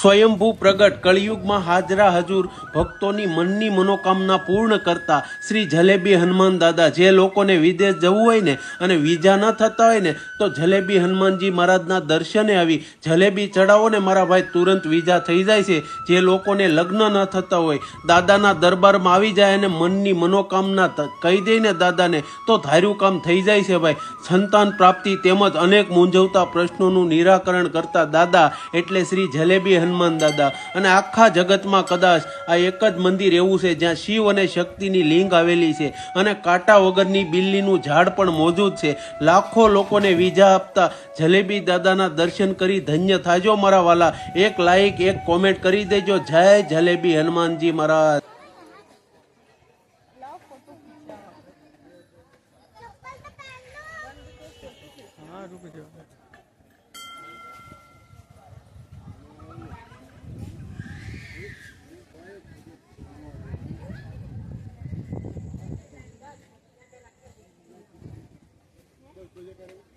સ્વયંભૂ પ્રગટ કળિયુગમાં હાજરા હજુર ભક્તોની મનની મનોકામના પૂર્ણ કરતા શ્રી જલેબી હનુમાન દાદા, જે લોકોને વિદેશ જવું હોય ને અને વિઝા ન થતા હોય ને તો જલેબી હનુમાનજી મહારાજના દર્શને આવી જલેબી ચડાવો ને મારા ભાઈ, તુરંત વિઝા થઈ જાય છે। જે લોકોને લગ્ન ન થતા હોય દાદાના દરબારમાં આવી જાય અને મનની મનોકામના કહી દે ને દાદાને તો ધાર્યું કામ થઈ જાય છે ભાઈ। સંતાન પ્રાપ્તિ તેમજ અનેક મૂંઝવતા પ્રશ્નોનું નિરાકરણ કરતા દાદા એટલે શ્રી જલેબી હનુમાન દાદા। અને આખા જગતમાં કદાચ આ એક જ મંદિર એવું છે જ્યાં શિવ અને શક્તિની લિંગ આવેલી છે અને કાંટા વગરની બિલ્લીનું ઝાડ પણ મોજૂદ છે। લાખો લોકોને વિઝા આપતા જલેબી દાદાના દર્શન કરી ધન્ય થાજો મારા વાલા। એક લાઈક, એક કોમેન્ટ કરી દેજો। જય જલેબી હનુમાનજી મહારાજ। तुझे करेंगे